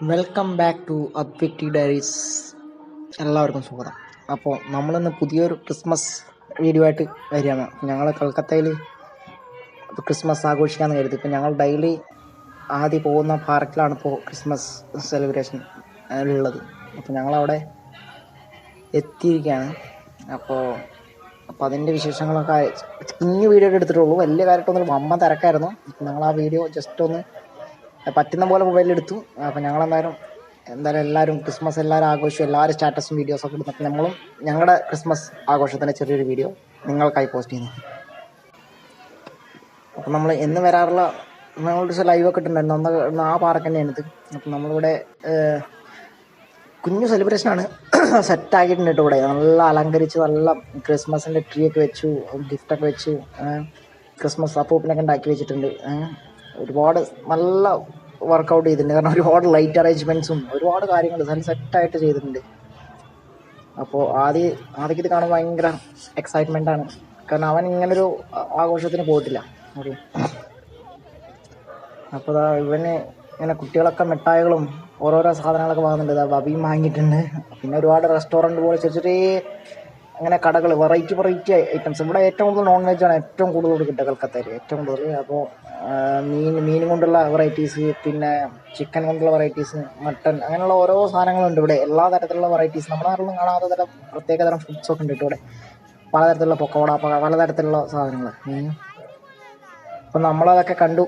Welcome back to Upvity diaries. എല്ലാവർക്കും സ്വാഗതം. അപ്പോൾ നമ്മളിന്ന് പുതിയൊരു ക്രിസ്മസ് വീഡിയോ ആയിട്ട് വരികയാണ്. ഞങ്ങൾ കൊൽക്കത്തയിൽ ക്രിസ്മസ് ആഘോഷിക്കാമെന്ന് കരുതി. ഇപ്പോൾ ഞങ്ങൾ ഡെയിലി ആദ്യം പോകുന്ന പാർക്കിലാണ് ഇപ്പോൾ ക്രിസ്മസ് സെലിബ്രേഷൻ ഉള്ളത്. അപ്പോൾ ഞങ്ങളവിടെ എത്തിയിരിക്കുകയാണ്. അപ്പോൾ അതിൻ്റെ വിശേഷങ്ങളൊക്കെ കുഞ്ഞു വീഡിയോ എടുത്തിട്ടുള്ളൂ. വലിയ കാര്യമായിട്ടൊന്നും വമ്പൻ തിരക്കായിരുന്നു. ഞങ്ങൾ ആ വീഡിയോ ജസ്റ്റ് ഒന്ന് പറ്റുന്ന പോലെ മൊബൈലിലെടുത്തു. അപ്പോൾ ഞങ്ങളെന്തായാലും എല്ലാവരും ക്രിസ്മസ് എല്ലാവരും ആഘോഷിച്ചു. എല്ലാവരും സ്റ്റാറ്റസും വീഡിയോസൊക്കെ എടുത്തപ്പോൾ നമ്മളും ഞങ്ങളുടെ ക്രിസ്മസ് ആഘോഷത്തിൻ്റെ ചെറിയൊരു വീഡിയോ നിങ്ങൾക്കായി പോസ്റ്റ് ചെയ്യുന്നു. അപ്പോൾ നമ്മൾ എന്ന് വരാറുള്ള ഞങ്ങളുടെ ലൈവൊക്കെ ഇട്ടുണ്ടായിരുന്നു. അന്ന് ആ പാർക്ക് തന്നെയാണ് ഇത്. അപ്പോൾ നമ്മളിവിടെ കുഞ്ഞു സെലിബ്രേഷനാണ്. സെറ്റാക്കിയിട്ടുണ്ട് കേട്ടോ. ഇവിടെ നല്ല അലങ്കരിച്ച് നല്ല ക്രിസ്മസിൻ്റെ ട്രീ ഒക്കെ വെച്ചു, ഗിഫ്റ്റൊക്കെ വെച്ച് ക്രിസ്മസ് അപ്പൂപ്പിനൊക്കെ ഉണ്ടാക്കി വെച്ചിട്ടുണ്ട്. ഒരുപാട് നല്ല വർക്കൗട്ട് ചെയ്തിട്ടുണ്ട്. കാരണം ഒരുപാട് ലൈറ്റ് അറേഞ്ച്മെൻറ്റ്സും ഒരുപാട് കാര്യങ്ങൾ നല്ല സെറ്റായിട്ട് ചെയ്തിട്ടുണ്ട്. അപ്പോൾ ആദ്യം ഇത് കാണുമ്പോൾ ഭയങ്കര എക്സൈറ്റ്മെൻ്റ് ആണ്. കാരണം അവൻ ഇങ്ങനൊരു ആഘോഷത്തിന് പോയിട്ടില്ല. ഓക്കെ, അപ്പോൾ ഇവന് ഇങ്ങനെ കുട്ടികളൊക്കെ മിഠായികളും ഓരോരോ സാധനങ്ങളൊക്കെ വാങ്ങുന്നുണ്ട്. ബബിയും വാങ്ങിയിട്ടുണ്ട്. പിന്നെ ഒരുപാട് റെസ്റ്റോറൻറ്റ് പോലെ ചെറിയ ചെറിയ അങ്ങനെ കടകൾ, വെറൈറ്റി ഐറ്റംസ്. ഇവിടെ ഏറ്റവും കൂടുതൽ നോൺ വെജാണ് ഏറ്റവും കൂടുതൽ കിട്ടുക കൊൽക്കത്തയിൽ ഏറ്റവും കൂടുതൽ. അപ്പോൾ മീൻ കൊണ്ടുള്ള വെറൈറ്റീസ്, പിന്നെ ചിക്കൻ കൊണ്ടുള്ള വെറൈറ്റീസ്, മട്ടൺ, അങ്ങനെയുള്ള ഓരോ സാധനങ്ങളുണ്ട് ഇവിടെ. എല്ലാ തരത്തിലുള്ള വെറൈറ്റീസ്, നമ്മുടെ നാട്ടിലൊന്നും കാണാത്ത തരം പ്രത്യേകതരം ഫുഡ്സൊക്കെ ഉണ്ട് ഇവിടെ. പലതരത്തിലുള്ള പൊക്കോട, പലതരത്തിലുള്ള സാധനങ്ങൾ. അപ്പം നമ്മളതൊക്കെ കണ്ടു.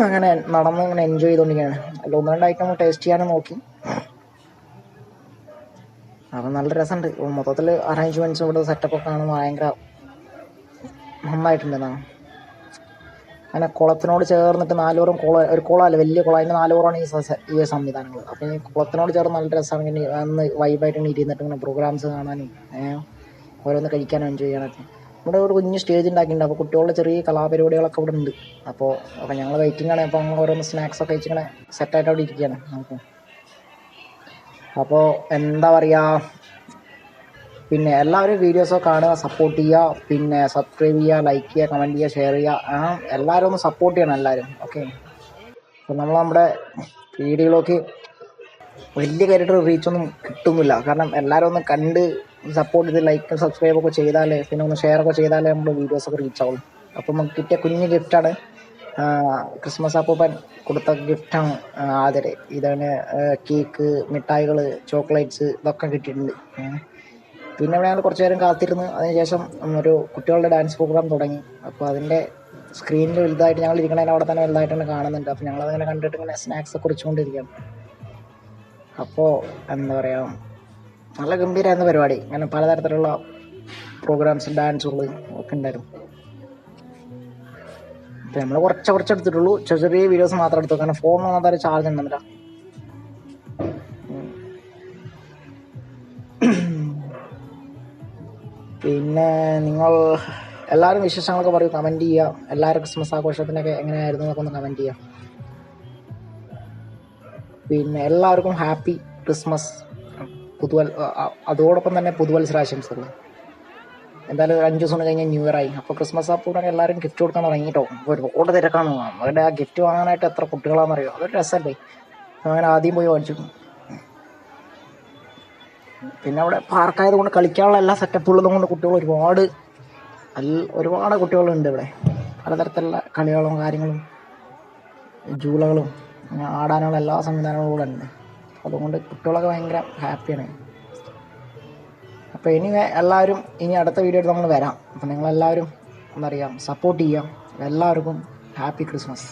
അങ്ങനെ നടന്ന് ഇങ്ങനെ എൻജോയ് ചെയ്തുകൊണ്ടിരിക്കുകയാണ്. അതിൽ 1-2 ഐറ്റം ടേസ്റ്റ് ചെയ്യാനും നോക്കി. അപ്പം നല്ല രസമുണ്ട്. മൊത്തത്തിൽ അറേഞ്ച്മെൻറ്റ്സും ഇവിടെ സെറ്റപ്പൊക്കെ കാണുമ്പോൾ ഭയങ്കര നന്നായിട്ടുണ്ടെന്നാണ്. അങ്ങനെ കുളത്തിനോട് ചേർന്നിട്ട് 4 പുറം ഒരു കുളമല്ല, വലിയ കുളം, അതിൻ്റെ 4 പുറമാണ് ഈ സംവിധാനങ്ങൾ. അപ്പം ഈ കുളത്തിനോട് ചേർന്ന് നല്ല രസമാണ്. ഇങ്ങനെ അന്ന് വൈബായിട്ട് ഇങ്ങനെ ഇരുന്നിട്ട് ഇങ്ങനെ പ്രോഗ്രാംസ് കാണാനും ഓരോന്ന് കഴിക്കാനും എൻജോയ് ചെയ്യാനൊക്കെ. ഇവിടെ ഒരു കുഞ്ഞ് സ്റ്റേജ് ഉണ്ടാക്കിയിട്ടുണ്ട്. അപ്പോൾ കുട്ടികളുടെ ചെറിയ കലാപരിപാടികളൊക്കെ ഇവിടെ ഉണ്ട്. അപ്പോൾ ഞങ്ങൾ വെയിറ്റിംഗ് ആണ്. അപ്പോൾ ഞങ്ങൾ ഓരോന്ന് സ്നാക്സൊക്കെ കഴിച്ചിങ്ങനെ സെറ്റായിട്ട് അവിടെ ഇരിക്കുകയാണ് നമുക്ക്. അപ്പോൾ എന്താ പറയുക, പിന്നെ എല്ലാവരും വീഡിയോസൊക്കെ കാണുക, സപ്പോർട്ട് ചെയ്യുക, പിന്നെ സബ്സ്ക്രൈബ് ചെയ്യുക, ലൈക്ക് ചെയ്യുക, കമൻറ്റ് ചെയ്യുക, ഷെയർ ചെയ്യുക. എല്ലാവരും ഒന്ന് സപ്പോർട്ട് ചെയ്യണം എല്ലാവരും. ഓക്കെ, അപ്പോൾ നമ്മുടെ വീഡിയോയിലേക്ക് വലിയ കാര്യമായിട്ട് റീച്ചൊന്നും കിട്ടുന്നില്ല. കാരണം എല്ലാവരും ഒന്ന് കണ്ട് സപ്പോർട്ട് ചെയ്ത് ലൈക്കും സബ്സ്ക്രൈബൊക്കെ ചെയ്താലേ, പിന്നെ ഒന്ന് ഷെയറൊക്കെ ചെയ്താലേ നമ്മുടെ വീഡിയോസൊക്കെ റീച്ച് ആവുള്ളൂ. അപ്പോൾ നമുക്ക് കിട്ടിയ കുഞ്ഞ് ഗിഫ്റ്റാണ്, ക്രിസ്മസ് അപ്പൂപ്പൻ കൊടുത്ത ഗിഫ്റ്റാണ് ആദരെ. ഇതാണ് കേക്ക്, മിഠായികൾ, ചോക്ലേറ്റ്സ് ഇതൊക്കെ കിട്ടിയിട്ടുണ്ട്. പിന്നെ ഇവിടെ ഞങ്ങൾ കുറച്ച് നേരം കാത്തിരുന്ന് അതിനുശേഷം ഒരു കുട്ടികളുടെ ഡാൻസ് പ്രോഗ്രാം തുടങ്ങി. അപ്പോൾ അതിൻ്റെ സ്ക്രീനിൽ വലുതായിട്ട് ഞങ്ങൾ ഇരിക്കണതിന് അവിടെ തന്നെ വലുതായിട്ട് തന്നെ കാണുന്നുണ്ട്. അപ്പോൾ ഞങ്ങളതിങ്ങനെ കണ്ടിട്ട് ഇങ്ങനെ സ്നാക്സ് ഒക്കെ കുറിച്ചുകൊണ്ടിരിക്കുകയാണ്. അപ്പോൾ എന്താ പറയുക, നല്ല ഗംഭീരമായിരുന്ന പരിപാടി. അങ്ങനെ പലതരത്തിലുള്ള പ്രോഗ്രാംസ്, ഡാൻസുകൾ ഒക്കെ ഉണ്ടായിരുന്നു. അപ്പോൾ നമ്മൾ കുറച്ച് എടുത്തിട്ടുള്ളൂ, ചെറിയ വീഡിയോസ് മാത്രം എടുത്തു. കാരണം ഫോണിന് മാത്രം ചാർജ് ഉണ്ടെന്നില്ല. പിന്നെ നിങ്ങൾ എല്ലാവരും വിശേഷങ്ങളൊക്കെ പറയൂ, കമൻറ്റ് ചെയ്യുക. എല്ലാവരും ക്രിസ്മസ് ആഘോഷത്തിനൊക്കെ എങ്ങനെയായിരുന്നു എന്നൊക്കെ ഒന്ന് കമൻറ്റ് ചെയ്യുക. പിന്നെ എല്ലാവർക്കും ഹാപ്പി ക്രിസ്മസ്, അതോടൊപ്പം തന്നെ പുതുവത്സരാശംസകൾ. എന്തായാലും 5 ദിവസം കഴിഞ്ഞാൽ ന്യൂ ഇയർ ആയി. അപ്പോൾ ക്രിസ്മസ് അപ്പൂടെ എല്ലാവരും ഗിഫ്റ്റ് കൊടുക്കാൻ തുടങ്ങിയിട്ടോ. ഒരുപാട് തിരക്കാണ്. അവരുടെ ആ ഗിഫ്റ്റ് വാങ്ങാനായിട്ട് എത്ര കുട്ടികളാണെന്നറിയോ. അതൊരു രസമല്ലേ. അങ്ങനെ ആദ്യം പോയി വാങ്ങിച്ചു. പിന്നെ അവിടെ പാർക്കായത് കൊണ്ട് കളിക്കാനുള്ള എല്ലാ സെറ്റപ്പുള്ളതും കൊണ്ട് കുട്ടികൾ ഒരുപാട് കുട്ടികളുണ്ട് ഇവിടെ. പലതരത്തിലുള്ള കളികളും കാര്യങ്ങളും ജൂലകളും ആടാനുള്ള എല്ലാ സംവിധാനങ്ങളും കൂടെ ഉണ്ട്. അതുകൊണ്ട് കുട്ടികളൊക്കെ ഭയങ്കര ഹാപ്പിയാണ്. അപ്പോൾ എല്ലാവരും ഇനി അടുത്ത വീഡിയോ ആയിട്ട് നമ്മൾ വരാം. അപ്പോൾ നിങ്ങളെല്ലാവരും എന്താ പറയുക, സപ്പോർട്ട് ചെയ്യുക. എല്ലാവർക്കും ഹാപ്പി ക്രിസ്മസ്.